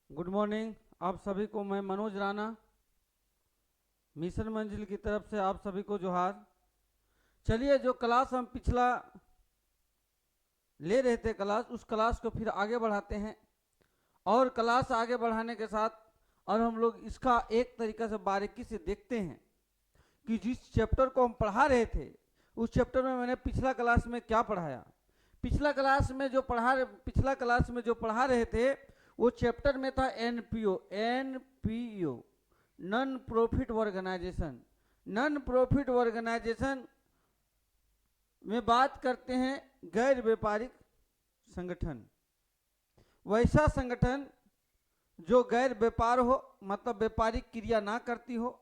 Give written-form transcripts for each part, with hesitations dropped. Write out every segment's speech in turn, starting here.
Good morning. आप सभी को मैं मनोज राणा मिशन मंजिल की तरफ से आप सभी को जोहार। चलिए, जो क्लास हम पिछला ले रहे थे उस क्लास को फिर आगे बढ़ाते हैं और क्लास आगे बढ़ाने के साथ और हम लोग इसका एक तरीका से बारीकी से देखते हैं कि जिस चैप्टर को हम पढ़ा रहे थे उस चैप्टर में मैंने पिछला क्लास में क्या पढ़ाया। पिछला क्लास में जो पढ़ा रहे थे वो चैप्टर में था NPO non profit organisation. Non profit organisation में बात करते हैं गैर व्यापारिक संगठन, वैसा संगठन जो गैर व्यापार हो, मतलब व्यापारिक क्रिया ना करती हो,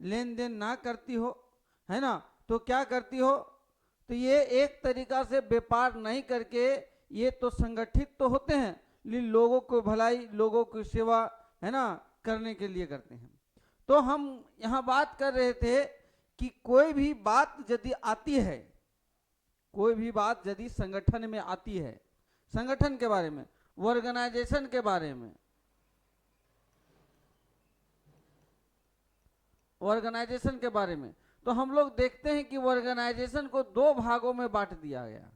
लेन देन ना करती हो, है ना। तो क्या करती हो, तो ये एक तरीका से व्यापार नहीं करके ये तो संगठित तो होते हैं लेकिन लोगों को भलाई, लोगों की सेवा, है ना, करने के लिए करते हैं। तो हम यहाँ बात कर रहे थे कि कोई भी बात यदि आती है, कोई भी बात यदि संगठन में आती है, संगठन के बारे में, ऑर्गेनाइजेशन के बारे में, ऑर्गेनाइजेशन के बारे में, तो हम लोग देखते हैं कि ऑर्गेनाइजेशन को दो भागों में बांट दिया गया।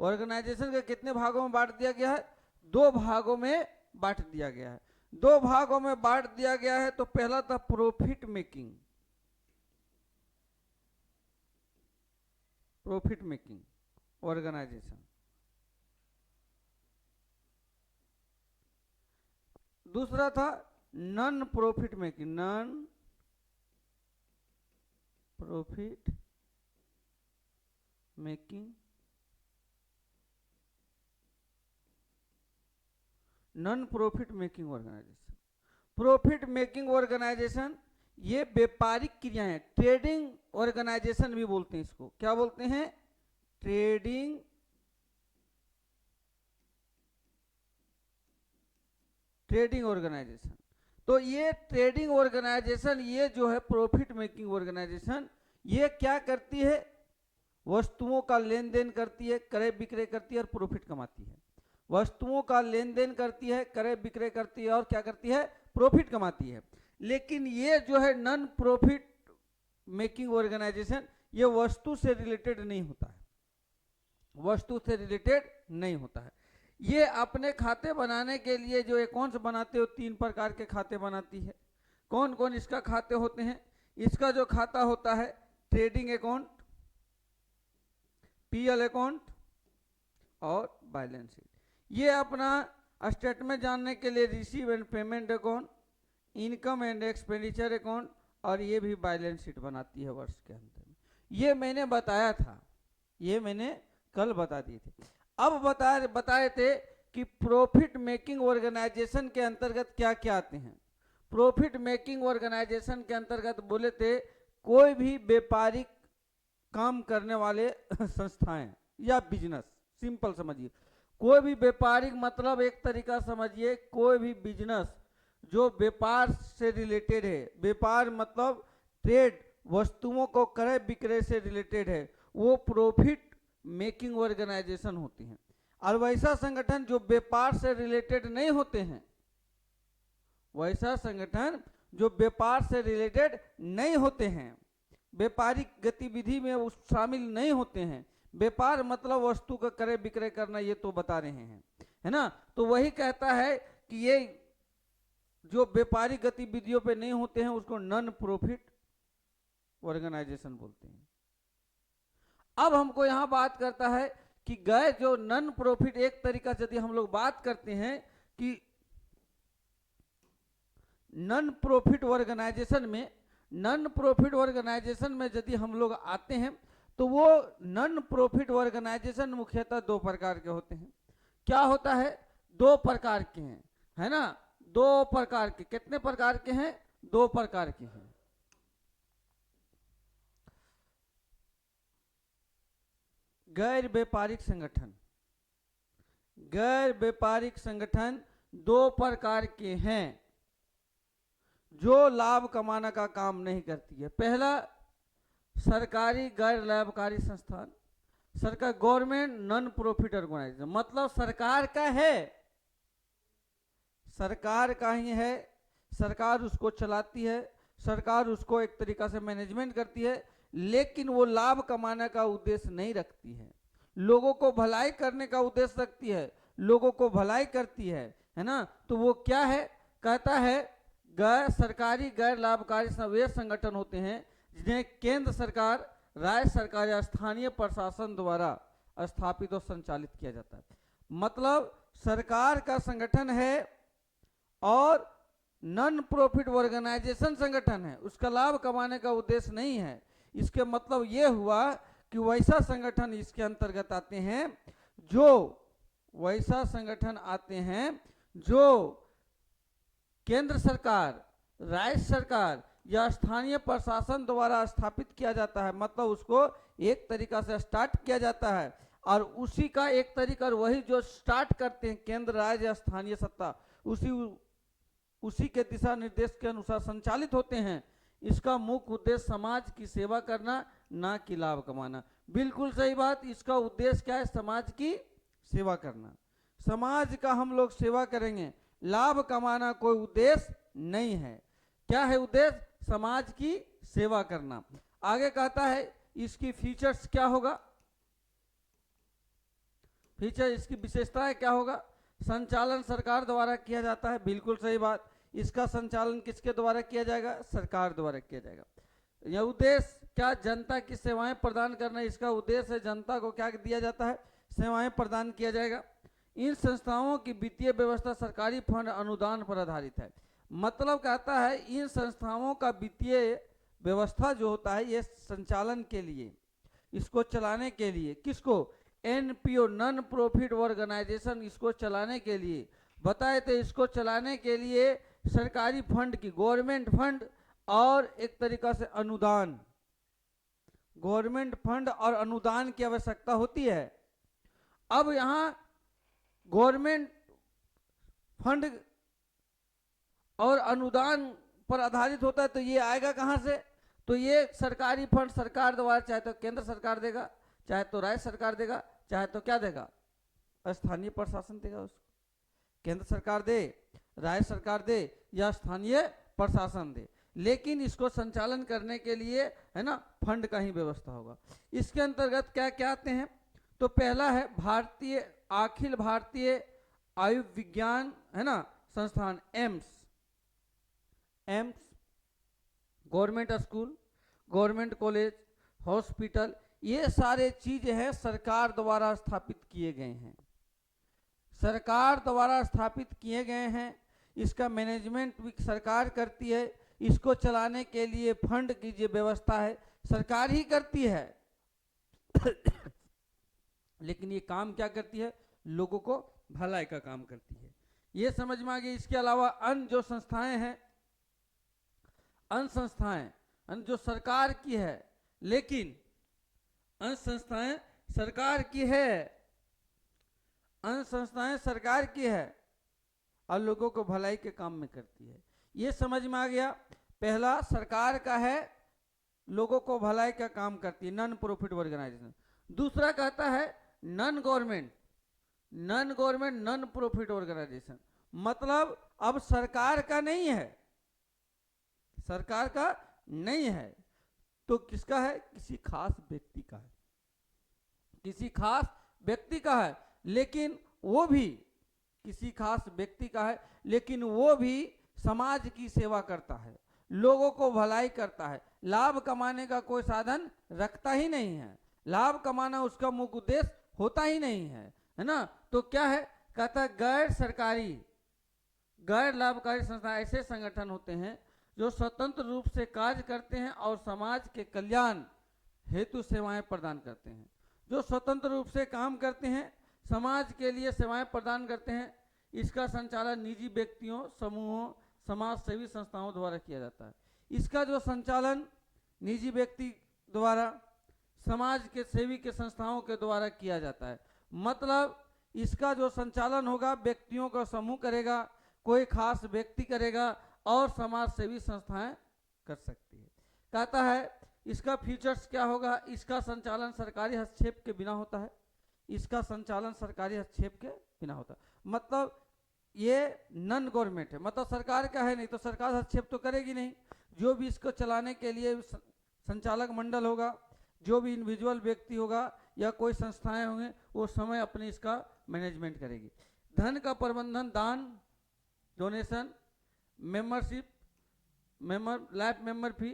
ऑर्गेनाइजेशन के कितने भागों में बांट दिया गया है? दो भागों में बांट दिया गया है। दो भागों में बांट दिया गया है। तो पहला था प्रॉफिट मेकिंग ऑर्गेनाइजेशन। दूसरा था non profit making organisation. Profit making organisation ये व्यापारिक क्रियाएं, ट्रेडिंग ऑर्गेनाइजेशन भी बोलते हैं इसको। क्या बोलते हैं? Trading organisation. तो ये ट्रेडिंग ऑर्गेनाइजेशन, ये जो है प्रॉफिट मेकिंग ऑर्गेनाइजेशन, ये क्या करती है? वस्तुओं का लेन देन करती है, क्रय विक्रय करती है और प्रॉफिट कमाती है। वस्तुओं का लेन देन करती है, क्रय विक्रय करती है और क्या करती है? प्रॉफिट कमाती है। लेकिन ये जो है नॉन प्रॉफिट मेकिंग ऑर्गेनाइजेशन, ये वस्तु से रिलेटेड नहीं होता है, वस्तु से रिलेटेड नहीं होता है। ये अपने खाते बनाने के लिए जो अकाउंट्स बनाते हो, 3 प्रकार के खाते बनाती है। कौन कौन इसका खाते होते हैं? इसका जो खाता होता है ट्रेडिंग अकाउंट, पीएल अकाउंट और बैलेंस शीट। ये अपना स्टेटमेंट जानने के लिए receive and payment account, income and expenditure account और ये भी बैलेंस शीट बनाती है वर्ष के अंत में। ये मैंने बताया था, ये मैंने कल बता दिए थे। अब बताए थे कि प्रॉफिट मेकिंग ऑर्गेनाइजेशन के अंतर्गत क्या क्या आते हैं। प्रॉफिट मेकिंग ऑर्गेनाइजेशन के अंतर्गत बोले थे कोई भी व्यापारिक काम करने वाले संस्थाएं या बिजनेस, सिंपल समझिए। कोई भी व्यापारिक मतलब एक तरीका समझिए, कोई भी बिजनेस जो व्यापार से रिलेटेड है, व्यापार मतलब ट्रेड, वस्तुओं को क्रय विक्रय से रिलेटेड है, वो प्रॉफिट मेकिंग ऑर्गेनाइजेशन होती हैं। और वैसा संगठन जो व्यापार से रिलेटेड नहीं होते हैं, वैसा संगठन जो व्यापार से रिलेटेड नहीं होते हैं, व्यापारिक गतिविधि में उस शामिल नहीं होते हैं, व्यापार मतलब वस्तु का क्रय विक्रय करना, ये तो बता रहे हैं, है ना। तो वही कहता है कि ये जो व्यापारिक गतिविधियों पे नहीं होते हैं उसको नॉन प्रॉफिट ऑर्गेनाइजेशन बोलते हैं। अब हमको यहां बात करता है कि गए जो नॉन प्रॉफिट, एक तरीका से यदि हम लोग बात करते हैं कि नॉन प्रॉफिट ऑर्गेनाइजेशन में यदि हम लोग आते हैं तो वो नॉन प्रॉफिट ऑर्गेनाइजेशन मुख्यतः 2 प्रकार के होते हैं। क्या होता है? 2 प्रकार के हैं, है ना। 2 प्रकार के, कितने प्रकार के हैं? 2 प्रकार के हैं। गैर व्यापारिक संगठन, गैर व्यापारिक संगठन 2 प्रकार के हैं जो लाभ कमाने का काम नहीं करती है। पहला सरकारी गैर लाभकारी संस्थान, सरकार गवर्नमेंट नॉन प्रॉफिट ऑर्गेनाइजेशन, मतलब सरकार का है सरकार का ही है, सरकार उसको चलाती है, सरकार उसको एक तरीका से मैनेजमेंट करती है, लेकिन वो लाभ कमाने का उद्देश्य नहीं रखती है, लोगों को भलाई करने का उद्देश्य रखती है, लोगों को भलाई करती है ना। तो वो क्या है, कहता है गैर सरकारी गैर लाभकारी वे संगठन होते हैं जिन्हें केंद्र सरकार, राज्य सरकार या स्थानीय प्रशासन द्वारा स्थापित और संचालित किया जाता है। मतलब सरकार का संगठन है और नॉन प्रॉफिट ऑर्गेनाइजेशन संगठन है, उसका लाभ कमाने का उद्देश्य नहीं है। इसके मतलब ये हुआ कि वैसा संगठन इसके अंतर्गत आते हैं, जो वैसा संगठन आते हैं जो केंद्र सरकार, राज्य सरकार या स्थानीय प्रशासन द्वारा स्थापित किया जाता है। मतलब उसको एक तरीका से स्टार्ट किया जाता है और उसी का एक तरीका, वही जो स्टार्ट करते हैं केंद्र, राज्य या स्थानीय सत्ता, उसी के दिशा निर्देश के अनुसार संचालित होते हैं। इसका मुख्य उद्देश्य समाज की सेवा करना, ना कि लाभ कमाना। बिल्कुल सही बात, इसका उद्देश्य क्या है, समाज की सेवा करना। समाज का हम लोग सेवा करेंगे, लाभ कमाना कोई उद्देश्य नहीं है। क्या है उद्देश्य, समाज की सेवा करना। आगे कहता है इसकी फीचर्स क्या होगा, फीचर इसकी विशेषताएं क्या होगा। संचालन सरकार द्वारा किया जाता है, बिल्कुल सही बात। इसका संचालन किसके द्वारा किया जाएगा, सरकार द्वारा किया जाएगा। यह उद्देश्य क्या, जनता की सेवाएं प्रदान करना, इसका उद्देश्य है जनता को क्या दिया जाता है, सेवाएं प्रदान किया जाएगा। इन संस्थाओं की वित्तीय व्यवस्था सरकारी फंड अनुदान पर आधारित है। मतलब कहता है इन संस्थाओं का वित्तीय व्यवस्था जो होता है, ये संचालन के लिए, इसको चलाने के लिए, किसको, एनपीओ नॉन प्रॉफिट ऑर्गेनाइजेशन, इसको चलाने के लिए बताए थे। इसको चलाने के लिए सरकारी फंड की, गवर्नमेंट फंड और एक तरीका से अनुदान, गवर्नमेंट फंड और अनुदान की आवश्यकता होती है। अब यहां गवर्नमेंट फंड और अनुदान पर आधारित होता है, तो ये आएगा कहां से, तो ये सरकारी फंड सरकार द्वारा, चाहे तो केंद्र सरकार देगा, चाहे तो राज्य सरकार देगा, चाहे तो क्या देगा, स्थानीय प्रशासन देगा उसको। केंद्र सरकार दे, राज्य सरकार दे या स्थानीय प्रशासन दे, लेकिन इसको संचालन करने के लिए है ना फंड का ही व्यवस्था होगा। इसके अंतर्गत क्या क्या आते हैं, तो पहला है भारतीय, अखिल भारतीय आयुर्विज्ञान है ना संस्थान, AIIMS, government school, government college, hospital, ये सारे चीज है सरकार द्वारा स्थापित किए गए हैं, सरकार द्वारा स्थापित किए गए हैं। इसका मैनेजमेंट भी सरकार करती है, इसको चलाने के लिए फंड की जो व्यवस्था है सरकार ही करती है लेकिन ये काम क्या करती है, लोगों को भलाई का काम करती है, ये समझ में आ गई। इसके अलावा अन्य जो संस्थाएं हैं, अन्य संस्थाएं अन्य जो सरकार की है, लेकिन अन्य संस्थाएं सरकार की है, अन्य संस्थाएं सरकार की है और लोगों को भलाई के काम में करती है, ये समझ में आ गया। पहला सरकार का है, लोगों को भलाई का काम करती है, नॉन प्रॉफिट ऑर्गेनाइजेशन। दूसरा कहता है non government non profit organisation, मतलब अब सरकार का नहीं है, सरकार का नहीं है तो किसका है, किसी खास व्यक्ति का है, किसी खास व्यक्ति का है, लेकिन वो भी किसी खास व्यक्ति का है, लेकिन वो भी समाज की सेवा करता है, लोगों को भलाई करता है, लाभ कमाने का कोई साधन रखता ही नहीं है, लाभ कमाना उसका मुख्य उद्देश्य होता ही नहीं है ना। तो क्या है, कहता है गैर सरकारी गैर लाभकारी संस्था ऐसे संगठन होते हैं जो स्वतंत्र रूप से कार्य करते हैं और समाज के कल्याण हेतु सेवाएं प्रदान करते हैं, जो स्वतंत्र रूप से काम करते हैं, समाज के लिए सेवाएं प्रदान करते हैं। इसका संचालन निजी व्यक्तियों, समूहों, समाज सेवी संस्थाओं द्वारा किया जाता है। इसका जो संचालन निजी व्यक्ति द्वारा, समाज के सेवी के संस्थाओं के द्वारा किया जाता है। मतलब इसका जो संचालन होगा व्यक्तियों का समूह करेगा, कोई खास व्यक्ति करेगा और समाज सेवी संस्थाएं कर सकती है। कहता है इसका फीचर्स क्या होगा, इसका संचालन सरकारी हस्तक्षेप के बिना होता है, इसका संचालन सरकारी हस्तक्षेप के बिना होता है। मतलब ये नॉन गवर्नमेंट है, मतलब सरकार का है नहीं, तो सरकार हस्तक्षेप तो करेगी नहीं। जो भी इसको चलाने के लिए संचालक मंडल होगा, जो भी इंडिविजुअल व्यक्ति होगा या कोई संस्थाएं होंगे, वो समय अपने इसका मैनेजमेंट करेगी। धन का प्रबंधन दान, डोनेशन, मेंबरशिप, लाइफ मेंबर फी,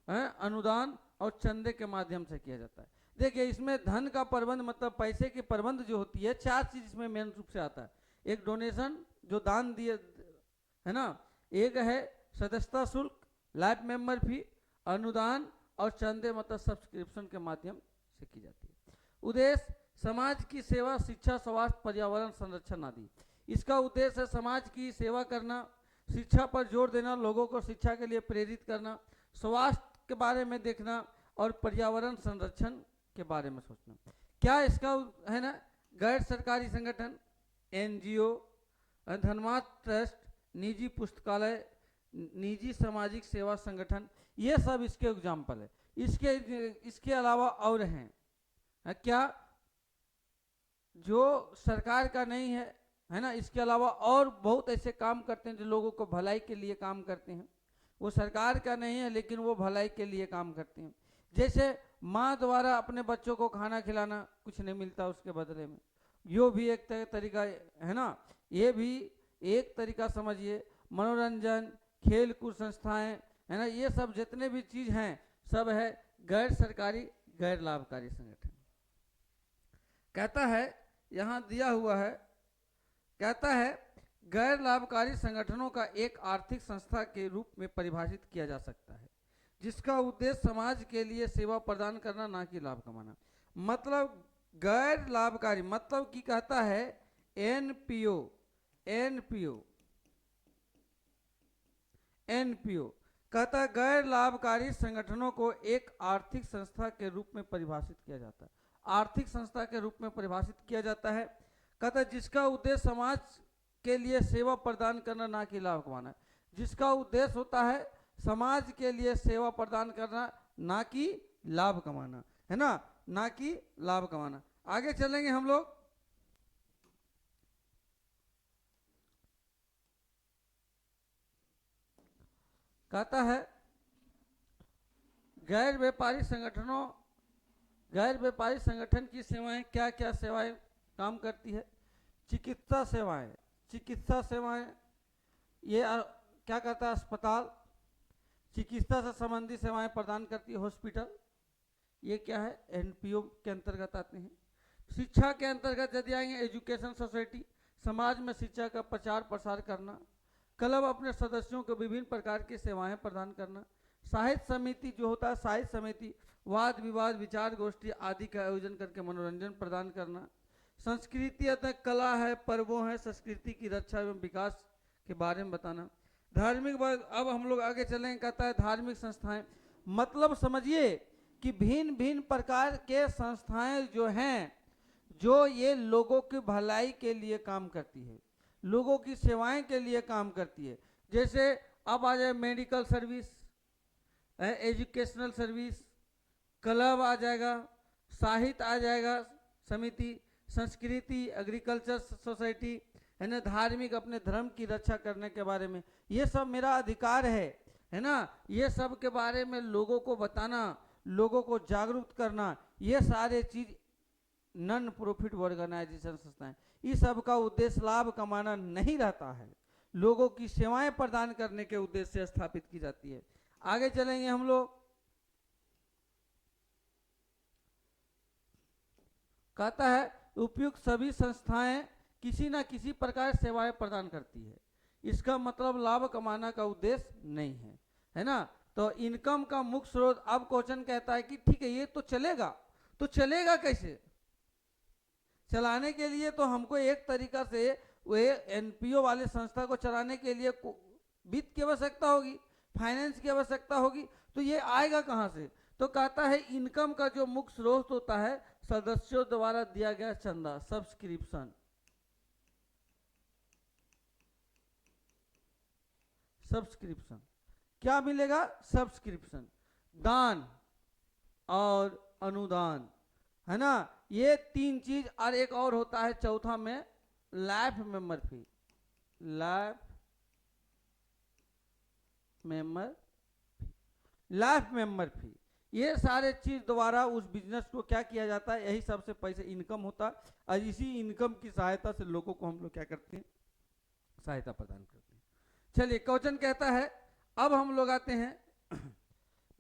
अनुदान और चंदे के माध्यम से किया जाता है। देखिए इसमें धन का प्रबंध मतलब पैसे की प्रबंध जो होती है, चार चीज इसमें मेन रूप से आता है। एक डोनेशन जो दान दिए है ना, एक है सदस्यता शुल्क, लाइफ मेंबर फी, अनुदान और चंदे मतलब सब्सक्रिप्शन के माध्यम से की जाती है। उद्देश्य समाज की सेवा, शिक्षा, स्वास्थ्य, पर्यावरण संरक्षण आदि। इसका उद्देश्य है समाज की सेवा करना, शिक्षा पर जोर देना, लोगों को शिक्षा के लिए प्रेरित करना, स्वास्थ्य के बारे में देखना और पर्यावरण संरक्षण के बारे में सोचना। क्या इसका है ना, गैर सरकारी संगठन, एनजीओ, धनवाद ट्रस्ट, निजी पुस्तकालय, निजी सामाजिक सेवा संगठन, ये सब इसके एग्जाम्पल है। इसके अलावा और हैं क्या जो सरकार का नहीं है ना, इसके अलावा और बहुत ऐसे काम करते हैं जो लोगों को भलाई के लिए काम करते हैं। वो सरकार का नहीं है लेकिन वो भलाई के लिए काम करते हैं। जैसे माँ द्वारा अपने बच्चों को खाना खिलाना, कुछ नहीं मिलता उसके बदले में, यो भी एक तरीका है ना, ये भी एक तरीका समझिए। मनोरंजन, खेल कूद संस्थाएं है ना, ये सब जितने भी चीज हैं सब है गैर सरकारी गैर लाभकारी संगठन। कहता है यहां दिया हुआ है, कहता है गैर लाभकारी संगठनों का एक आर्थिक संस्था के रूप में परिभाषित किया जा सकता है जिसका उद्देश्य समाज के लिए सेवा प्रदान करना, ना कि लाभ कमाना। मतलब गैर लाभकारी मतलब कि कहता है एनपीओ, एनपीओ, एनपीओ कहता है गैर लाभकारी संगठनों को एक आर्थिक संस्था के रूप में परिभाषित किया जाता है। आर्थिक संस्था के रूप में परिभाषित किया जाता है, कहता है जिसका उद्देश्य समाज के लिए सेवा प्रदान करना, ना कि लाभ कमाना। जिसका उद्देश्य होता है समाज के लिए सेवा प्रदान करना, ना कि लाभ कमाना, है ना, ना कि लाभ कमाना। आगे चलेंगे हम लोग। कहता है गैर व्यापारी संगठनों, गैर व्यापारी संगठन की सेवाएं क्या क्या सेवाएं काम करती है। चिकित्सा सेवाएं, चिकित्सा सेवाएं ये क्या करता है, अस्पताल, चिकित्सा से संबंधित सेवाएं प्रदान करती है हॉस्पिटल, ये क्या है एनपीओ के अंतर्गत आते हैं। शिक्षा के अंतर्गत यदि आएंगे एजुकेशन सोसाइटी, समाज में शिक्षा का प्रचार प्रसार करना। क्लब अपने सदस्यों को विभिन्न प्रकार की सेवाएं प्रदान करना। साहित्य समिति जो होता है, साहित्य समिति वाद विवाद विचार गोष्ठी आदि का आयोजन करके मनोरंजन प्रदान करना। संस्कृति अतः कला है, पर्वों है, संस्कृति की रक्षा एवं विकास के बारे में बताना। धार्मिक, अब हम लोग आगे चलेंगे। कहता है धार्मिक संस्थाएं मतलब समझिए कि भिन्न भिन्न प्रकार के संस्थाएं जो हैं, जो ये लोगों की भलाई के लिए काम करती है, लोगों की सेवाएं के लिए काम करती है। जैसे अब आ जाए medical service, educational service, club आ जाएगा, साहित्य आ जाएगा समिति, संस्कृति, एग्रीकल्चर सोसाइटी, है ना, धार्मिक अपने धर्म की रक्षा करने के बारे में, ये सब मेरा अधिकार है ना, ये सब के बारे में लोगों को बताना, लोगों को जागरूक करना, ये सारे चीज नॉन प्रॉफिट ऑर्गेनाइजेशन संस्थाएं, इस सब का उद्देश्य लाभ कमाना नहीं रहता है, लोगों की सेवाएं प्रदान करने के उद्देश्य से स्थापित की जाती है। आगे चलेंगे हम लोग। कहता है उपयुक्त सभी संस्थाएं किसी न किसी प्रकार सेवाएं प्रदान करती है, इसका मतलब लाभ कमाना का उद्देश्य नहीं है ना। तो इनकम का मुख्य स्रोत, अब क्वेश्चन कहता है कि ठीक है ये तो चलेगा, तो चलेगा कैसे, चलाने के लिए तो हमको एक तरीका से वे एनपीओ वाले संस्था को चलाने के लिए वित्त की आवश्यकता होगी, फाइनेंस की आवश्यकता होगी, तो ये आएगा कहां से। तो कहता है इनकम का जो मुख्य स्रोत होता है सदस्यों द्वारा दिया गया चंदा, सब्सक्रिप्शन, सब्सक्रिप्शन क्या मिलेगा, सब्सक्रिप्शन, दान और अनुदान, है ना, ये तीन चीज। और एक और होता है चौथा में लाइफ मेंबर फी, लाइफ मेंबर लाइफ मेंबर फी, ये सारे चीज द्वारा उस बिजनेस को क्या किया जाता है, यही सबसे पैसे इनकम होता है, और इसी इनकम की सहायता से लोगों को हम लोग क्या करते हैं, सहायता प्रदान करते हैं। चलिए क्वेश्चन कहता है, अब हम लोग आते हैं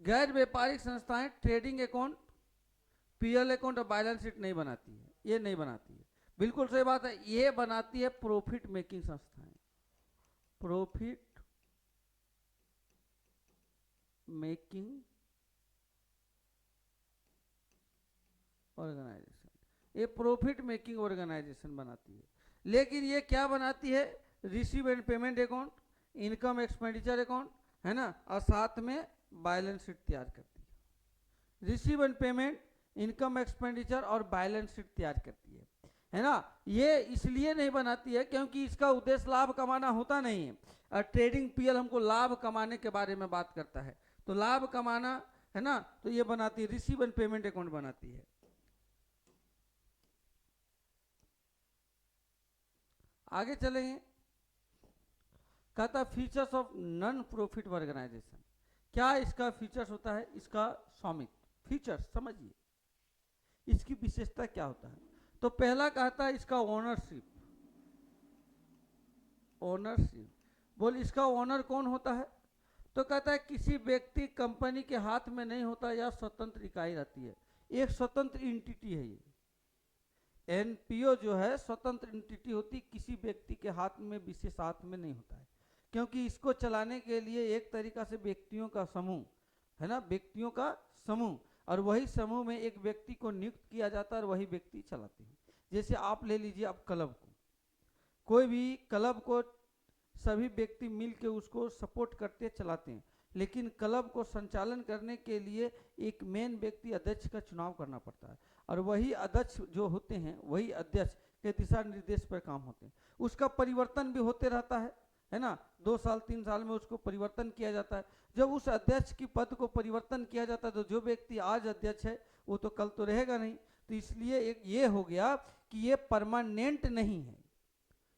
गैर व्यापारिक संस्थाएं ट्रेडिंग अकाउंट, पीएल अकाउंट और बैलेंस शीट नहीं बनाती है, ये नहीं बनाती है, बिल्कुल सही बात है, ये बनाती है प्रॉफिट मेकिंग संस्थाएं, प्रॉफिट मेकिंग ऑर्गेनाइजेशन, ये प्रॉफिट मेकिंग ऑर्गेनाइजेशन बनाती है। लेकिन ये क्या बनाती है, receive and payment account, income expenditure account, है ना, और साथ में बैलेंस शीट तैयार करती है। Receive and payment, income expenditure और बैलेंस शीट तैयार करती है ना। ये इसलिए नहीं बनाती है क्योंकि इसका उद्देश्य लाभ कमाना होता नहीं है, और ट्रेडिंग पीएल हमको लाभ कमाने के बारे में बात करता है, तो लाभ कमाना है ना, तो ये बनाती है, रिसीव एंड पेमेंट अकाउंट बनाती है। आगे चलेंगे, कहता features of non profit organisation, क्या इसका फीचर्स होता है, इसका स्वामित्व, फीचर्स समझिए, इसकी विशेषता क्या होता है। तो पहला कहता है इसका ओनरशिप, ओनरशिप, बोल इसका ओनर कौन होता है, तो कहता है किसी व्यक्ति कंपनी के हाथ में नहीं होता, या स्वतंत्र इकाई रहती है, एक स्वतंत्र इंटिटी है ये, एनपीओ जो है स्वतंत्र एंटिटी होती, किसी व्यक्ति के हाथ में विशेष हाथ में नहीं होता है, क्योंकि इसको चलाने के लिए एक तरीका से व्यक्तियों का समूह है ना, व्यक्तियों का समूह, और वही समूह में एक व्यक्ति को नियुक्त किया जाता है और वही व्यक्ति चलाते हैं। जैसे आप ले लीजिए, आप क्लब को, कोई भी क्लब को सभी व्यक्ति मिलकर उसको सपोर्ट करते चलाते हैं, लेकिन क्लब को संचालन करने के लिए एक मेन व्यक्ति अध्यक्ष का चुनाव करना पड़ता है, और वही अध्यक्ष जो होते हैं वही अध्यक्ष के दिशा निर्देश पर काम होते हैं। उसका परिवर्तन भी होते रहता है ना, 2 साल 3 साल में उसको परिवर्तन किया जाता है। जब उस अध्यक्ष की पद को परिवर्तन किया जाता है तो जो व्यक्ति आज अध्यक्ष है वो तो कल तो रहेगा नहीं, तो इसलिए एक ये हो गया कि ये परमानेंट नहीं है,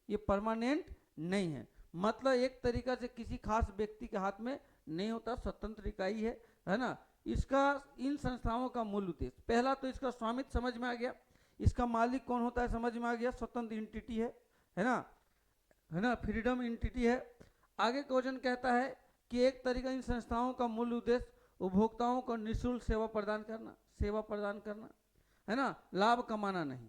ये परमानेंट नहीं है, मतलब एक तरीका से किसी खास व्यक्ति के हाथ में नहीं होता, स्वतंत्र इकाई है ना। इसका इन संस्थाओं का मूल उद्देश्य, पहला तो इसका स्वामित्व समझ में आ गया, इसका मालिक कौन होता है समझ में आ गया, स्वतंत्र एंटिटी है ना, फ्रीडम एंटिटी है। आगे क्वेश्चन कहता है कि एक तरीका इन संस्थाओं का मूल उद्देश्य उपभोक्ताओं को निःशुल्क सेवा प्रदान करना है ना, लाभ कमाना नहीं,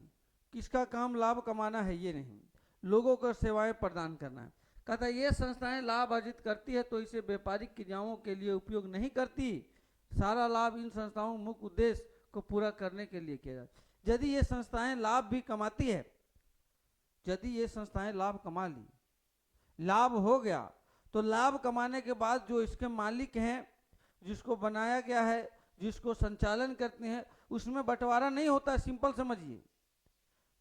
किसका काम लाभ कमाना है ये नहीं, लोगों को सेवाएं प्रदान करना है। कहता है ये संस्थाएं लाभ अर्जित करती है तो इसे व्यापारिक क्रियाओं के लिए उपयोग नहीं करती, सारा लाभ इन संस्थाओं मुख्य उद्देश्य को पूरा करने के लिए किया जाता है। यदि ये संस्थाएं लाभ भी कमाती है, यदि ये संस्थाएं लाभ कमा ली, लाभ हो गया, तो लाभ कमाने के बाद जो इसके मालिक हैं, जिसको बनाया गया है, जिसको संचालन करते हैं, उसमें बंटवारा नहीं होता, सिंपल समझिए,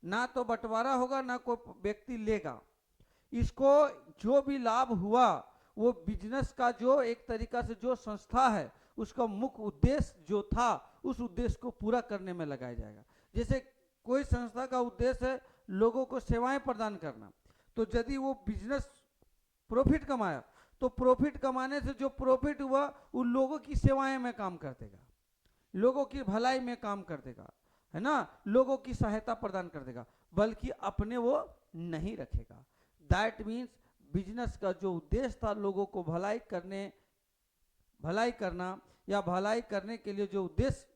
ना तो बंटवारा होगा ना कोई व्यक्ति लेगा, इसको जो भी लाभ हुआ वो बिजनेस का जो एक तरीका से जो संस्था है उसका मुख्य उद्देश्य जो था उस उद्देश्य को पूरा करने में लगाया जाएगा। जैसे कोई संस्था का उद्देश्य है लोगों को सेवाएं प्रदान करना, तो यदि वो बिजनेस प्रॉफिट कमाया तो प्रॉफिट कमाने से जो प्रॉफिट हुआ उन लोगों की सेवाएं में काम कर देगा, लोगों की भलाई में काम कर देगा, है ना, लोगों की सहायता प्रदान कर देगा, बल्कि अपने वो नहीं रखेगा। दैट मीन्स बिजनेस का जो उद्देश्य था लोगों को भलाई करना या भलाई करने के लिए जो उद्देश्य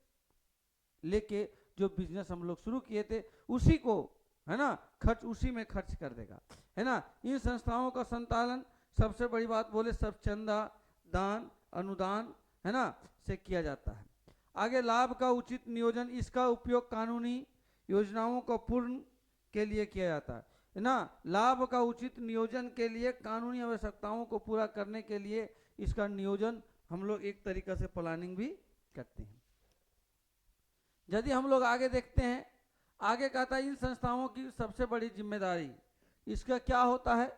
लेके जो बिजनेस हम लोग शुरू किए थे उसी को, है ना, खर्च उसी में खर्च कर देगा, है ना। इन संस्थाओं का संचालन सबसे बड़ी बात बोले सब चंदा दान अनुदान, है ना, से किया जाता है। आगे लाभ का उचित नियोजन, इसका उपयोग कानूनी योजनाओं को पूर्ण के लिए किया जाता है ना, लाभ का उचित नियोजन के लिए कानूनी आवश्यकताओं को पूरा करने के लिए इसका नियोजन हम लोग एक तरीका से प्लानिंग भी करते हैं। यदि हम लोग आगे देखते हैं, आगे कहता है इन संस्थाओं की सबसे बड़ी जिम्मेदारी इसका क्या होता है,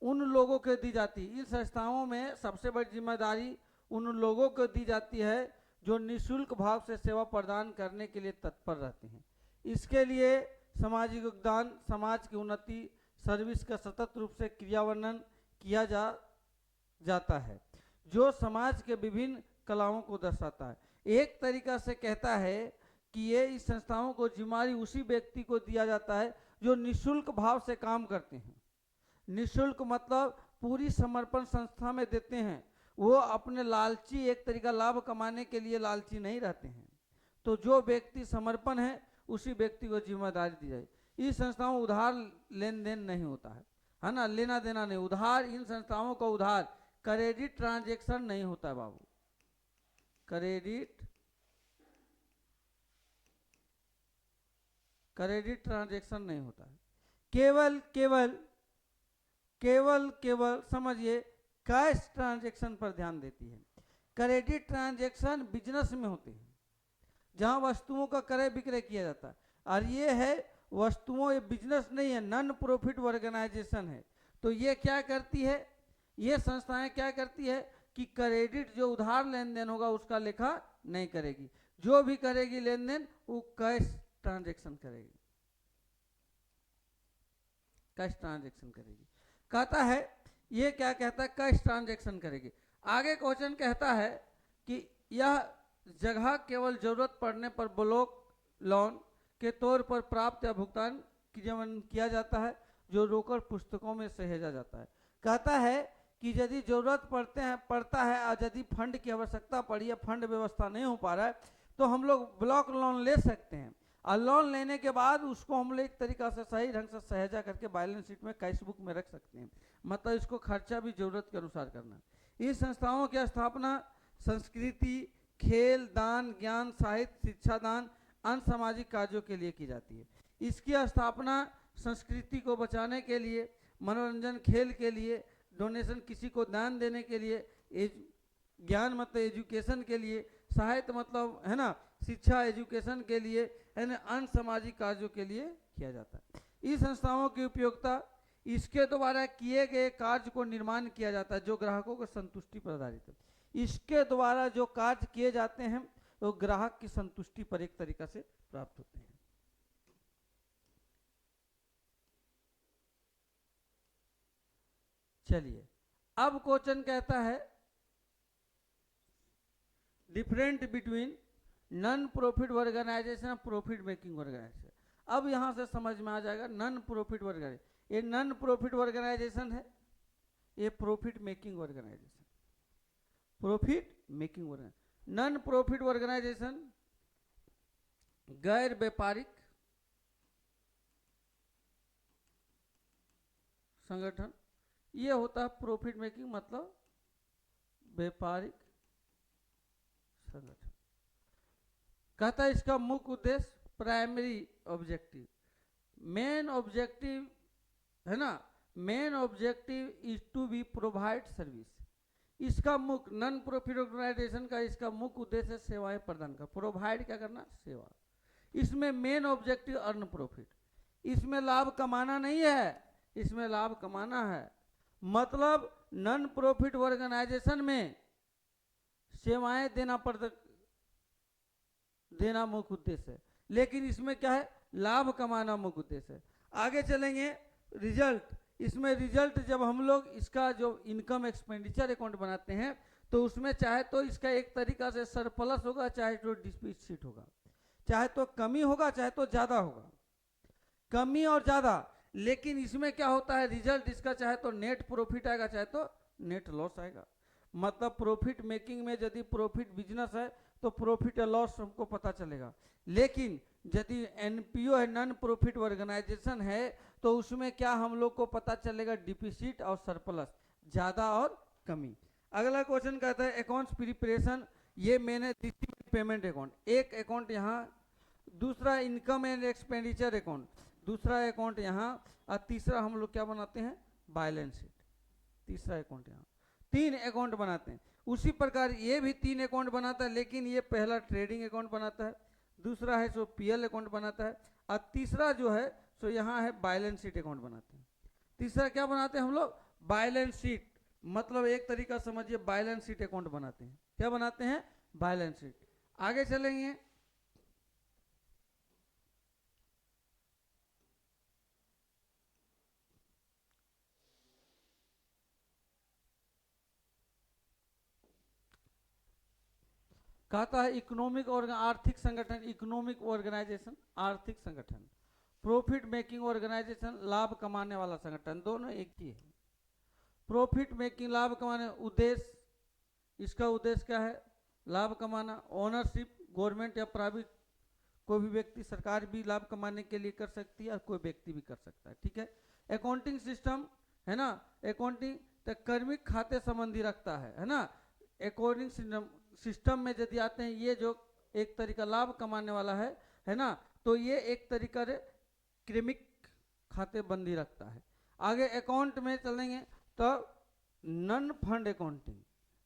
उन लोगों को दी जाती है, इन संस्थाओं में सबसे बड़ी जिम्मेदारी उन लोगों को दी जाती है जो निःशुल्क भाव से सेवा प्रदान करने के लिए तत्पर रहते हैं। इसके लिए सामाजिक योगदान, समाज की उन्नति, सर्विस का सतत रूप से क्रियावर्णन किया जाता है, जो समाज के विभिन्न कलाओं को दर्शाता है। एक तरीका से कहता है कि ये इस संस्थाओं को जिम्मेदारी उसी व्यक्ति को दिया जाता है जो निःशुल्क भाव से काम करते हैं। निःशुल्क मतलब पूरी समर्पण संस्था में देते हैं, वो अपने लालची, एक तरीका लाभ कमाने के लिए लालची नहीं रहते हैं। तो जो व्यक्ति समर्पण है उसी व्यक्ति को जिम्मेदारी दी जाए। इस संस्थाओं उधार लेन देन नहीं होता है ना, लेना देना नहीं, उधार, इन संस्थाओं का उधार, क्रेडिट ट्रांजैक्शन नहीं होता है बाबू, क्रेडिट ट्रांजैक्शन नहीं होता है। केवल समझिए कैश ट्रांजैक्शन पर ध्यान देती है। क्रेडिट ट्रांजैक्शन बिजनेस में होते हैं जहां वस्तुओं का क्रय विक्रय किया जाता है, और ये है वस्तुओं, ये बिजनेस नहीं है, नॉन प्रॉफिट ऑर्गेनाइजेशन है। तो ये क्या करती है, ये संस्थाएं क्या करती है कि क्रेडिट जो उधार लेन देन होगा उसका लेखा नहीं करेगी, जो भी करेगी लेन देन वो कैश ट्रांजैक्शन करेगी, कैश ट्रांजैक्शन करेगी। कहता है ये क्या कहता है, कैश ट्रांजैक्शन करेगी। आगे क्वेश्चन कहता है कि यह जगह केवल जरूरत पड़ने पर ब्लॉक लोन के तौर पर प्राप्त या भुगतान किया जाता है, जो रोकड़ पुस्तकों में सहेजा जाता है। कहता है कि यदि जरूरत पड़ता है और यदि फंड की आवश्यकता पड़ी है, फंड व्यवस्था नहीं हो पा रहा है, तो हम लोग ब्लॉक लोन ले सकते हैं, और लोन लेने के बाद उसको हम लोग एक तरीका से सही ढंग से सहेजा करके बैलेंस शीट में, कैश बुक में रख सकते हैं। मतलब इसको खर्चा भी जरूरत के अनुसार करना। इस संस्थाओं की स्थापना संस्कृति, खेल, दान, ज्ञान, साहित्य, शिक्षा दान, अन्य सामाजिक कार्यों के लिए की जाती है। इसकी स्थापना संस्कृति को बचाने के लिए, मनोरंजन, खेल के लिए, डोनेशन, किसी को दान देने के लिए, ज्ञान मतलब एजुकेशन के लिए, साहित्य मतलब है ना शिक्षा, एजुकेशन के लिए, है ना, अन्य सामाजिक कार्यों के लिए किया जाता है। इस संस्थाओं की उपयोगिता, इसके द्वारा किए गए कार्य को निर्माण किया जाता है जो ग्राहकों को संतुष्टि पर आधारित है। इसके द्वारा जो कार्य किए जाते हैं वो ग्राहक की संतुष्टि पर एक तरीका से प्राप्त होते हैं। चलिए अब क्वेश्चन कहता है different between non profit organisation, profit making organisation. अब यहां से समझ में आ जाएगा नॉन प्रॉफिट ऑर्गेनाइजेशन, ये नॉन प्रॉफिट ऑर्गेनाइजेशन है, ये profit making organisation, profit making organisation. Non profit organisation गैर व्यापारिक संगठन, ये होता है प्रॉफिट मेकिंग मतलब व्यापारिक संगठन। कहता है इसका मुख्य उद्देश्य, प्राइमरी ऑब्जेक्टिव, मेन ऑब्जेक्टिव है ना, main objective is to be provide service. इसका मुख्य, नॉन प्रॉफिट ऑर्गेनाइजेशन का इसका मुख्य उद्देश्य सेवाएं प्रदान कर, प्रोवाइड क्या करना, सेवा। इसमें मेन ऑब्जेक्टिव अर्न प्रॉफिट, इसमें लाभ कमाना नहीं है, इसमें लाभ कमाना है। मतलब नॉन प्रॉफिट ऑर्गेनाइजेशन में सेवाएं देना मुख्य उद्देश्य है, लेकिन इसमें क्या है, लाभ कमाना मुख्य उद्देश्य है। आगे चलेंगे, रिजल्ट, इसमें रिजल्ट जब हम लोग इसका जो इनकम एक्सपेंडिचर अकाउंट बनाते हैं तो उसमें चाहे तो इसका एक तरीका से सरप्लस होगा, चाहे तो डिफिसिट होगा, चाहे तो कमी होगा, चाहे तो ज्यादा होगा, कमी और ज्यादा। लेकिन इसमें क्या होता है, रिजल्ट इसका चाहे तो नेट प्रॉफिट आएगा, चाहे तो नेट लॉस आएगा। मतलब प्रॉफिट मेकिंग में यदि प्रॉफिट बिजनेस है तो प्रॉफिट या लॉस हमको पता चलेगा, लेकिन यदि एनपीओ है, नॉन प्रॉफिट ऑर्गेनाइजेशन है, तो उसमें क्या हम लोग को पता चलेगा, डिफिसिट और सरप्लस, ज्यादा और कमी। अगला क्वेश्चन कहता है अकाउंट्स प्रिपरेशन, ये मैंने पेमेंट अकाउंट, एक अकाउंट यहाँ, दूसरा इनकम एंड एक्सपेंडिचर अकाउंट, दूसरा अकाउंट यहाँ, और तीसरा हम लोग क्या बनाते हैं, बैलेंस शीट, तीसरा अकाउंट यहाँ, 3 अकाउंट बनाते हैं। उसी प्रकार ये भी 3 अकाउंट बनाता है, लेकिन ये पहला ट्रेडिंग अकाउंट बनाता है, दूसरा है सो पीएल अकाउंट बनाता है, और तीसरा जो है सो यहाँ है बैलेंस शीट अकाउंट बनाते हैं। तीसरा क्या बनाते हैं हम लोग, बैलेंस शीट, मतलब एक तरीका समझिए बैलेंस शीट अकाउंट बनाते हैं। क्या बनाते हैं, बैलेंस शीट। आगे चलेंगे, कहता है इकोनॉमिक और आर्थिक संगठन, इकोनॉमिक ऑर्गेनाइजेशन आर्थिक संगठन, प्रॉफिट मेकिंग ऑर्गेनाइजेशन लाभ कमाने वाला संगठन, दोनों एक ही है। प्रॉफिट मेकिंग लाभ कमाने, उद्देश्य, इसका उद्देश्य क्या है? लाभ कमाना। ओनरशिप, गवर्नमेंट या प्राइवेट, कोई भी व्यक्ति, सरकार भी लाभ कमाने के लिए कर सकती है और कोई व्यक्ति भी कर सकता है, ठीक है। अकाउंटिंग सिस्टम है ना, अकाउंटिंग तो कर्मिक खाते संबंधी रखता है ना। अकाउंटिंग सिस्टम में यदि आते हैं, ये जो एक तरीका लाभ कमाने वाला है ना, तो ये एक तरीका क्रमिक खाते बंदी रखता है। आगे अकाउंट में चलेंगे तो non fund accounting,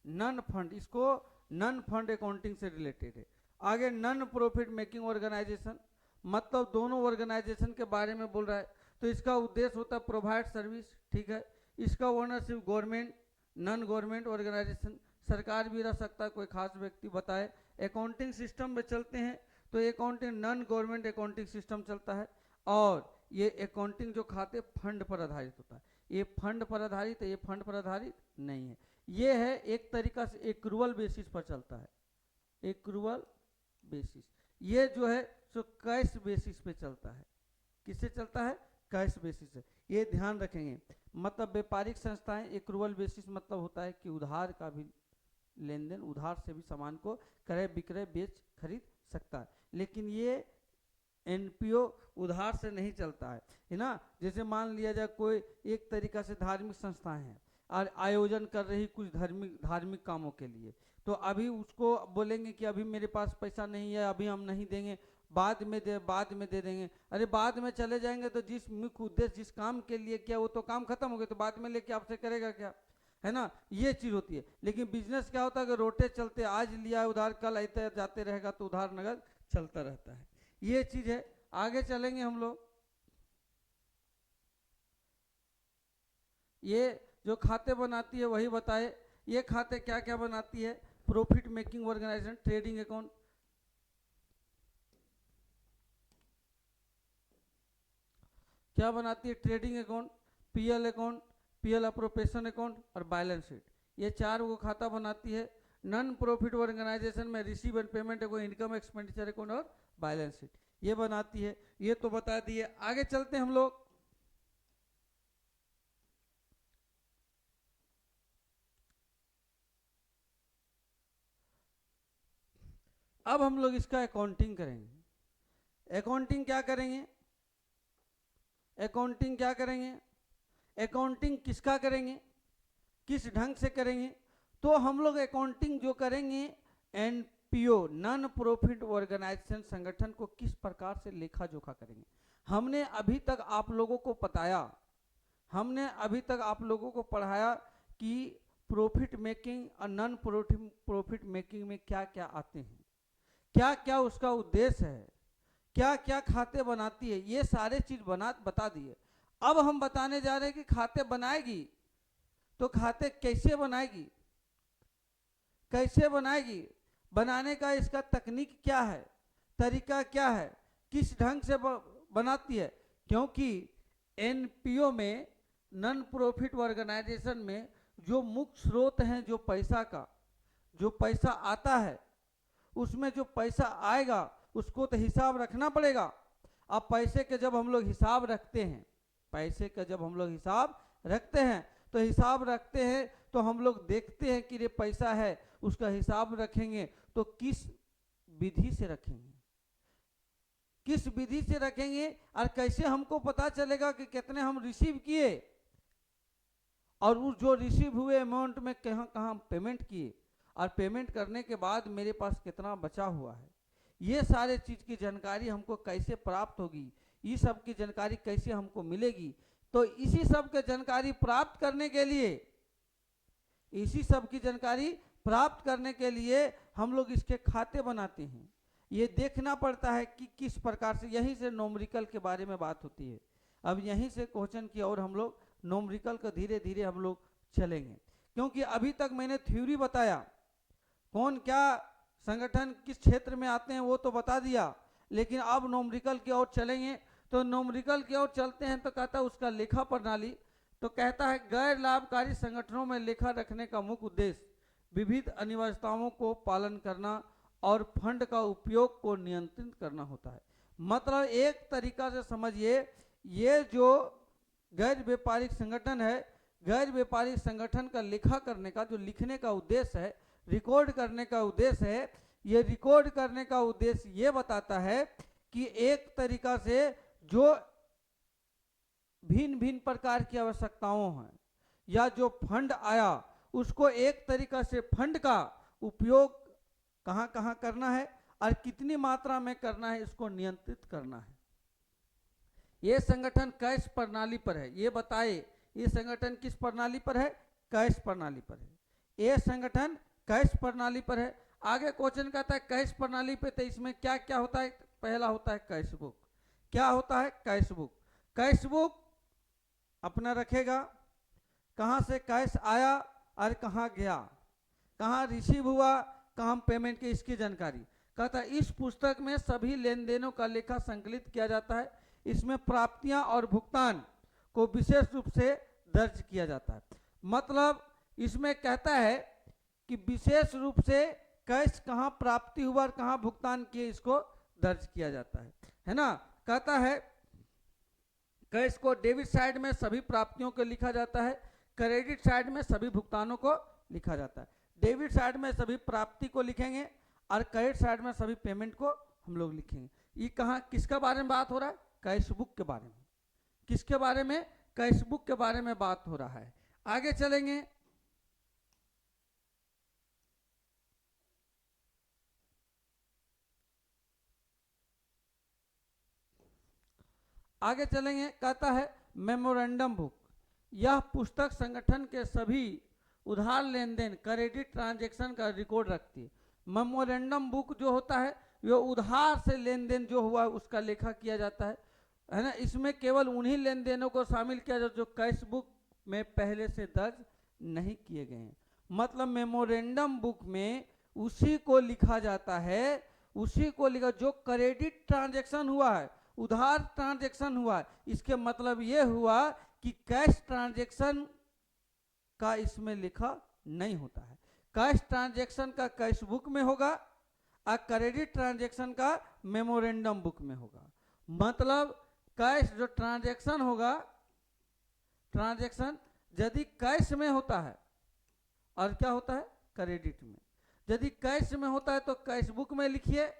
non fund, इसको नन फंड अकाउंटिंग से रिलेटेड है। आगे नन प्रॉफिट मेकिंग ऑर्गेनाइजेशन, मतलब दोनों ऑर्गेनाइजेशन के बारे में बोल रहा है, तो इसका उद्देश्य होता है प्रोवाइड सर्विस, ठीक है। इसका ownership government, non government organisation, सरकार भी रह सकता है, कोई खास व्यक्ति बताए। अकाउंटिंग सिस्टम में चलते हैं तो accounting non government accounting system चलता है, और ये अकाउंटिंग जो खाते फंड पर आधारित होता है। ये फंड पर आधारित है, ये फंड पर आधारित नहीं है। ये है एक तरीका से एक्रूअल बेसिस पर चलता है, एक्रूअल बेसिस। ये जो है सो कैश बेसिस पे चलता है। किससे चलता है? कैश बेसिस से। ये ध्यान रखेंगे। मतलब व्यापारिक संस्थाएं एक्रूअल बेसिस मतलब होता है कि उधार का भी लेन देन, उधार से भी सामान को क्रय विक्रय बेच खरीद सकता है, लेकिन ये एनपीओ उधार से नहीं चलता है ना। जैसे मान लिया जाए कोई एक तरीका से धार्मिक संस्थाएं हैं और आयोजन कर रही कुछ धार्मिक कामों के लिए, तो अभी उसको बोलेंगे कि अभी मेरे पास पैसा नहीं है, अभी हम नहीं देंगे, बाद में दे देंगे। अरे बाद में चले जाएंगे तो जिस मुख्य उद्देश्य जिस काम के लिए किया वो तो काम खत्म हो गया, तो बाद में लेके आपसे करेगा क्या, है ना। ये चीज होती है। लेकिन बिजनेस क्या होता है कि रोटे चलते, आज लिया उधार कल आते जाते रहेगा, तो उधार नगद चलता रहता है। ये चीज है। आगे चलेंगे हम लोग। ये जो खाते बनाती है वही बताए। ये खाते क्या क्या बनाती है? Profit making organisation, trading account, क्या बनाती है? Trading account, PL account, PL appropriation account और बैलेंस शीट। ये चार वो खाता बनाती है। नॉन प्रॉफिट ऑर्गेनाइजेशन में receive and payment account, income expenditure account और बैलेंस शीट ये बनाती है। ये तो बता दिए। आगे चलते हैं हम लोग। अब हम लोग इसका अकाउंटिंग करेंगे। अकाउंटिंग क्या करेंगे? अकाउंटिंग क्या करेंगे? अकाउंटिंग किसका करेंगे, किस ढंग से करेंगे? तो हम लोग अकाउंटिंग जो करेंगे एनपीओ, नॉन प्रॉफिट ऑर्गेनाइजेशन संगठन को किस प्रकार से लेखा जोखा करेंगे। हमने अभी तक आप लोगों को बताया, हमने अभी तक आप लोगों को पढ़ाया कि प्रॉफिट मेकिंग और नॉन प्रॉफिट मेकिंग में क्या क्या आते हैं, क्या क्या उसका उद्देश्य है, क्या क्या खाते बनाती है, ये सारे चीज बता दिए। अब हम बताने जा रहे हैं कि खाते बनाएगी तो खाते कैसे बनाएगी, कैसे बनाएगी, बनाने का इसका तकनीक क्या है, तरीका क्या है, किस ढंग से बनाती है। क्योंकि एनपीओ में, नॉन प्रॉफिट ऑर्गेनाइजेशन में जो मुख्य स्रोत हैं जो पैसा का, जो पैसा आता है, उसमें जो पैसा आएगा उसको तो हिसाब रखना पड़ेगा। अब पैसे के जब हम लोग हिसाब रखते हैं, पैसे का जब हम लोग हिसाब रखते हैं तो हिसाब रखते हैं तो हम लोग देखते हैं कि ये पैसा है, उसका हिसाब रखेंगे तो किस विधि से रखेंगे, किस विधि से रखेंगे और कैसे हमको पता चलेगा कि कितने हम रिसीव किए और उस जो रिसीव हुए अमाउंट में कहाँ कहाँ पेमेंट किए और पेमेंट करने के बाद मेरे पास कितना बचा हुआ है। ये सारे चीज की जानकारी हमको कैसे प्राप्त होगी, ये सब की जानकारी कैसे हमको मिलेगी। तो इसी सब के जानकारी प्राप्त करने के लिए, इसी सब की जानकारी प्राप्त करने के लिए हम लोग इसके खाते बनाते हैं। ये देखना पड़ता है कि किस प्रकार से, यहीं से नोमरिकल के बारे में बात होती है। अब यहीं से क्वेश्चन की और हम लोग नोमरिकल को धीरे धीरे हम लोग चलेंगे, क्योंकि अभी तक मैंने थ्योरी बताया, कौन क्या संगठन किस क्षेत्र में आते हैं वो तो बता दिया, लेकिन अब नोमरिकल की ओर चलेंगे। तो नोमरिकल की ओर चलते हैं तो कहता है उसका लेखा प्रणाली। तो कहता है गैर लाभकारी संगठनों में लेखा रखने का मुख्य उद्देश्य विविध अनिवार्यताओं को पालन करना और फंड का उपयोग को नियंत्रित करना होता है। मतलब एक तरीका से समझिए, ये जो गैर व्यापारिक संगठन है, गैर व्यापारिक संगठन का लेखा करने का जो लिखने का उद्देश्य है, रिकॉर्ड करने का उद्देश्य है, ये रिकॉर्ड करने का उद्देश्य ये बताता है कि एक तरीका से जो भिन्न भिन्न प्रकार की आवश्यकताओं हैं या जो फंड आया उसको एक तरीका से फंड का उपयोग कहाँ कहाँ करना है और कितनी मात्रा में करना है, इसको नियंत्रित करना है। ये संगठन कैश प्रणाली पर है, ये बताए ये संगठन किस प्रणाली पर है? कैश प्रणाली पर है। ये संगठन कैश प्रणाली पर है। आगे क्वेश्चन कहता है कैश प्रणाली पे, तो इसमें क्या क्या होता है? पहला होता है कैश बुक। क्या होता है? Cash book. कैश बुक अपना रखेगा कहाँ से कैश आया और कहाँ गया, कहाँ रिसीव हुआ, कहाँ पेमेंट की, इसकी जानकारी। कहता है इस पुस्तक में सभी लेन देनों का लेखा संकलित किया जाता है। इसमें प्राप्तियां और भुगतान को विशेष रूप से दर्ज किया जाता है। मतलब इसमें कहता है कि विशेष रूप से कैश कहाँ प्राप्ति हुआ और कहाँ भुगतान किए, इसको दर्ज किया जाता है ना। कहता है कैश को डेबिट साइड में सभी प्राप्तियों को लिखा जाता है, क्रेडिट साइड में सभी भुगतानों को लिखा जाता है। डेबिट साइड में सभी प्राप्ति को लिखेंगे और क्रेडिट साइड में सभी पेमेंट को हम लोग लिखेंगे। ये कहाँ किसके बारे में बात हो रहा है? कैश बुक के बारे में। किसके बारे में? कैश बुक के बारे में बात हो रहा है। आगे चलेंगे, आगे चलेंगे। कहता है मेमोरेंडम बुक, यह पुस्तक संगठन के सभी उधार लेन देन क्रेडिट ट्रांजैक्शन का रिकॉर्ड रखती है। मेमोरेंडम बुक जो होता है वो उधार से लेन देन जो हुआ उसका लेखा किया जाता है ना। इसमें केवल उन्हीं लेन देनों को शामिल किया जाता जो कैश बुक में पहले से दर्ज नहीं किए गए हैं। मतलब मेमोरेंडम बुक में उसी को लिखा जाता है, उसी को लिखा जो क्रेडिट ट्रांजैक्शन हुआ है, उधार ट्रांजैक्शन हुआ है। इसके मतलब ये हुआ कि कैश ट्रांजैक्शन का इसमें लिखा नहीं होता है। कैश ट्रांजैक्शन का कैश बुक में होगा और क्रेडिट ट्रांजैक्शन का मेमोरेंडम बुक में होगा। मतलब कैश जो ट्रांजैक्शन होगा, ट्रांजैक्शन यदि कैश में होता है और क्या होता है? क्रेडिट में। यदि कैश में होता है तो कैश बुक में लिखिए,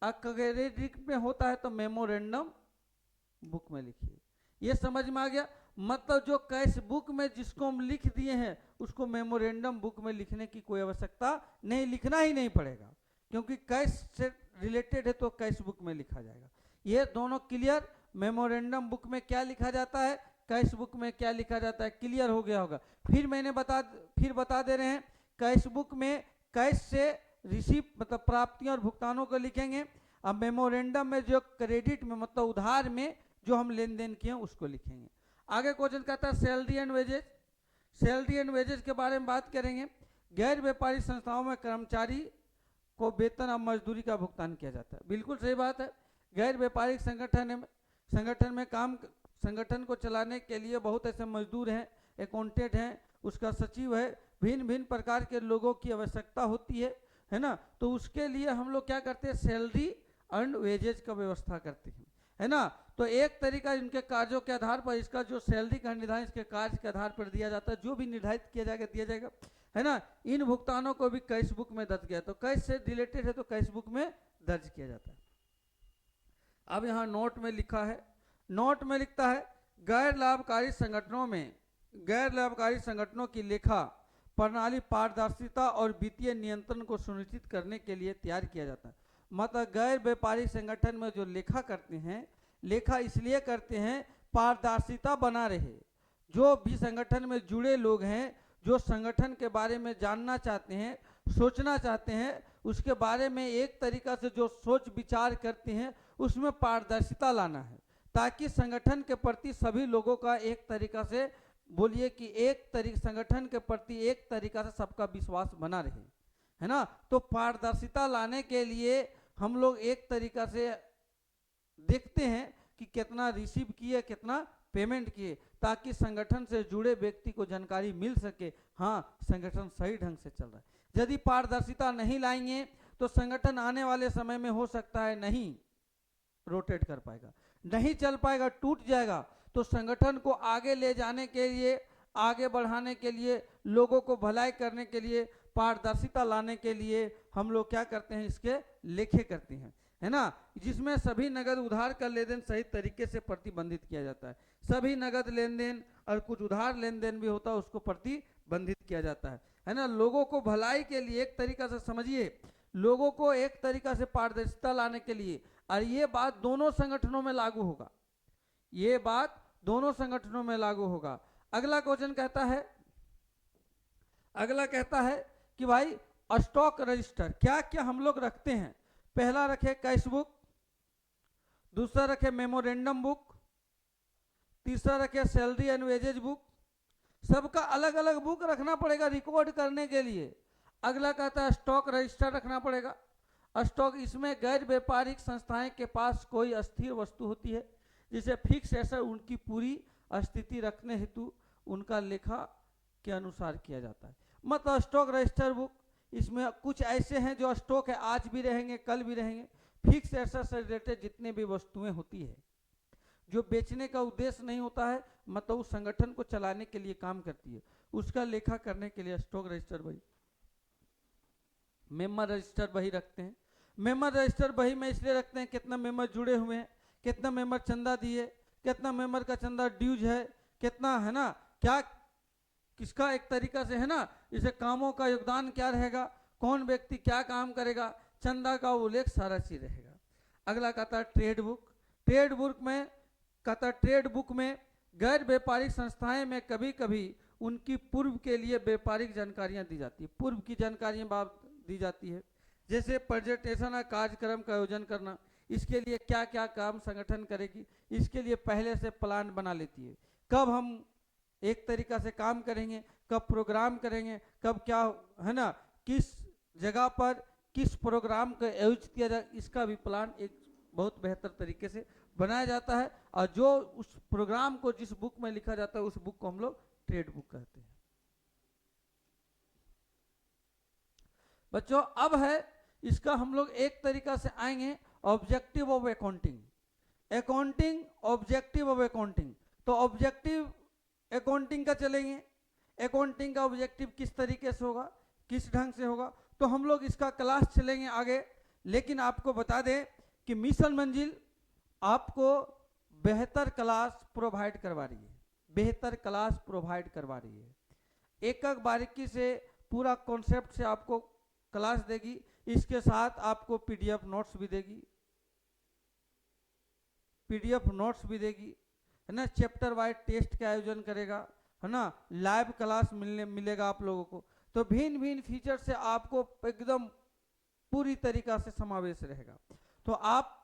और क्रेडिट में होता है तो मेमोरेंडम बुक में लिखिए। ये समझ में आ गया? मतलब जो कैश बुक में जिसको हम लिख दिए हैं उसको मेमोरेंडम बुक में लिखने की कोई आवश्यकता नहीं, लिखना ही नहीं पड़ेगा, क्योंकि कैश से रिलेटेड है तो कैश बुक में लिखा जाएगा। ये दोनों क्लियर? मेमोरेंडम बुक में क्या लिखा जाता है, कैश बुक में क्या लिखा जाता है, क्लियर हो गया होगा। फिर बता दे रहे हैं, कैश बुक में कैश से रिसीव मतलब प्राप्तियों और भुगतानों को लिखेंगे। अब मेमोरेंडम में जो क्रेडिट में मतलब उधार में जो हम लेन देन किए उसको लिखेंगे। आगे क्वेश्चन कहता है salary and wages. Salary and wages के बारे में बात करेंगे। गैर व्यापारिक संस्थाओं में कर्मचारी को वेतन और मजदूरी का भुगतान किया जाता है। बिल्कुल सही बात है। गैर व्यापारिक संगठन को चलाने के लिए बहुत ऐसे मजदूर हैं, अकाउंटेंट हैं, उसका सचिव है, भिन्न भिन्न प्रकार के लोगों की आवश्यकता होती है ना। तो उसके लिए हम लोग क्या करते हैं? सैलरी एंड वेजेज का व्यवस्था करते हैं, है ना। तो एक तरीका इनके कार्यों के आधार पर इसका जो सैलरी का निर्धारण इसके कार्य के आधार पर दिया जाता है, जो भी निर्धारित किया जाएगा दिया जाएगा, है ना। इन भुगतानों को भी कैश बुक में दर्ज किया, तो कैश से रिलेटेड है तो कैश बुक में दर्ज किया जाता है। अब यहाँ नोट में लिखा है, नोट में लिखता है गैर लाभकारी संगठनों की लेखा प्रणाली पारदर्शिता और वित्तीय नियंत्रण को सुनिश्चित करने के लिए तैयार किया जाता है। मतलब गैर व्यापारिक संगठन में जो लेखा करते हैं, लेखा इसलिए करते हैं पारदर्शिता बना रहे। जो भी संगठन में जुड़े लोग हैं, जो संगठन के बारे में जानना चाहते हैं, सोचना चाहते हैं, उसके बारे में एक तरीका से जो सोच विचार करते हैं उसमें पारदर्शिता लाना है, ताकि संगठन के प्रति सभी लोगों का एक तरीका से बोलिए कि संगठन के प्रति एक तरीका से सबका विश्वास बना रहे, है ना। तो पारदर्शिता लाने के लिए हम लोग एक तरीका से देखते हैं कि कितना रिसीव किए, कितना पेमेंट किए, ताकि संगठन से जुड़े व्यक्ति को जानकारी मिल सके, हाँ संगठन सही ढंग से चल रहा है। यदि पारदर्शिता नहीं लाएंगे तो संगठन आने वाले समय में हो सकता है नहीं रोटेट कर पाएगा, नहीं चल पाएगा, टूट जाएगा। तो संगठन को आगे ले जाने के लिए, आगे बढ़ाने के लिए, लोगों को भलाई करने के लिए, पारदर्शिता लाने के लिए हम लोग क्या करते हैं, इसके लेखे करते हैं, है ना, जिसमें सभी नगद उधार का लेन देन सही तरीके से प्रतिबंधित किया जाता है। सभी नगद लेन देन और कुछ उधार लेन देन भी होता है उसको प्रतिबंधित किया जाता है ना। लोगों को भलाई के लिए एक तरीका से समझिए, लोगों को एक तरीका से पारदर्शिता लाने के लिए, और ये बात दोनों संगठनों में लागू होगा, ये बात दोनों संगठनों में लागू होगा। अगला क्वेश्चन कहता है, अगला कहता है कि भाई स्टॉक रजिस्टर क्या क्या हम लोग रखते हैं। पहला रखे कैश बुक, दूसरा रखे मेमोरेंडम बुक, तीसरा रखे सैलरी एंड वेजेज बुक। सबका अलग अलग बुक रखना पड़ेगा रिकॉर्ड करने के लिए। अगला कहता है स्टॉक रजिस्टर रखना पड़ेगा। स्टॉक, इसमें गैर व्यापारिक संस्थाएं के पास कोई अस्थिर वस्तु होती है जिसे फिक्स एसेट उनकी पूरी स्थिति रखने हेतु उनका लेखा के अनुसार किया जाता है। मतलब स्टॉक रजिस्टर बुक, इसमें कुछ ऐसे हैं जो स्टॉक है, आज भी रहेंगे कल भी रहेंगे। फिक्स एसेट से रिलेटेड जितने भी वस्तुएं होती है जो बेचने का उद्देश्य नहीं होता है, मतलब उस संगठन को चलाने के लिए काम करती है, उसका लेखा करने के लिए स्टॉक रजिस्टर बही, मेंबर रजिस्टर बही रखते हैं। मेंबर रजिस्टर बही में इसलिए रखते हैं कितना मेंबर जुड़े हुए हैं, कितना मेंबर चंदा दिए, कितना मेंबर का चंदा ड्यूज है, कितना, है ना, क्या किसका एक तरीका से, है ना, इसे कामों का योगदान क्या रहेगा, कौन व्यक्ति क्या काम करेगा, चंदा का उल्लेख सारा चीज रहेगा। अगला कहता है ट्रेड बुक। ट्रेड बुक में कहता है, ट्रेड बुक में गैर व्यापारिक संस्थाएं में कभी कभी उनकी पूर्व के लिए व्यापारिक जानकारियां दी जाती है, पूर्व की जानकारियां दी जाती है, जैसे प्रेजेंटेशन और कार्यक्रम का आयोजन करना, इसके लिए क्या क्या काम संगठन करेगी, इसके लिए पहले से प्लान बना लेती है, कब हम एक तरीका से काम करेंगे, कब प्रोग्राम करेंगे, कब क्या, है ना, किस जगह पर किस प्रोग्राम का आयोजित किया जाए, इसका भी प्लान एक बहुत बेहतर तरीके से बनाया जाता है। और जो उस प्रोग्राम को जिस बुक में लिखा जाता है उस बुक को हम लोग ट्रेड बुक कहते हैं। बच्चों अब है इसका हम लोग एक तरीका से आएंगे objective of accounting. Accounting, objective of accounting. तो ऑब्जेक्टिव अकाउंटिंग का चलेंगे, अकाउंटिंग का ऑब्जेक्टिव किस तरीके से होगा, किस ढंग से होगा, तो हम लोग इसका क्लास चलेंगे आगे। लेकिन आपको बता दें कि मिशन मंजिल आपको बेहतर क्लास प्रोवाइड करवा रही है, बेहतर क्लास प्रोवाइड करवा रही है, एक एक बारीकी से पूरा कॉन्सेप्ट से आपको क्लास देगी, इसके साथ आपको पीडीएफ नोट्स भी देगी, पीडीएफ नोट्स भी देगी, है ना, चैप्टर वाइज टेस्ट का आयोजन करेगा, है ना, लाइव क्लास मिलेगा आप लोगों को। तो भिन्न भिन्न फीचर से आपको एकदम पूरी तरीका से समावेश रहेगा। तो आप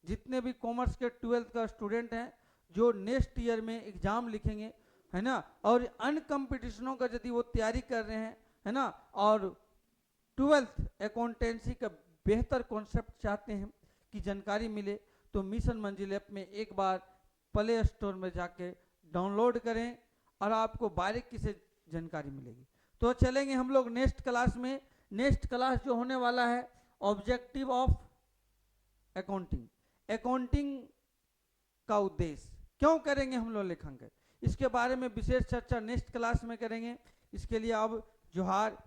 जितने भी कॉमर्स के 12th का स्टूडेंट हैं जो नेक्स्ट ईयर में एग्जाम लिखेंगे, है ना, और अन्य कंपटीशनों का यदि वो तैयारी कर रहे हैं, है ना, और 12th अकाउंटेंसी का बेहतर कॉन्सेप्ट चाहते हैं कि जानकारी मिले, तो मिशन मंजिल ऐप में एक बार प्ले स्टोर में जाके डाउनलोड करें और आपको बारीकी से जानकारी मिलेगी। तो चलेंगे हम लोग नेक्स्ट क्लास में। नेक्स्ट क्लास जो होने वाला है ऑब्जेक्टिव ऑफ अकाउंटिंग, अकाउंटिंग का उद्देश्य क्यों करेंगे हम लोग लेखांकन, इसके बारे में विशेष चर्चा नेक्स्ट क्लास में करेंगे। इसके लिए अब जोहार।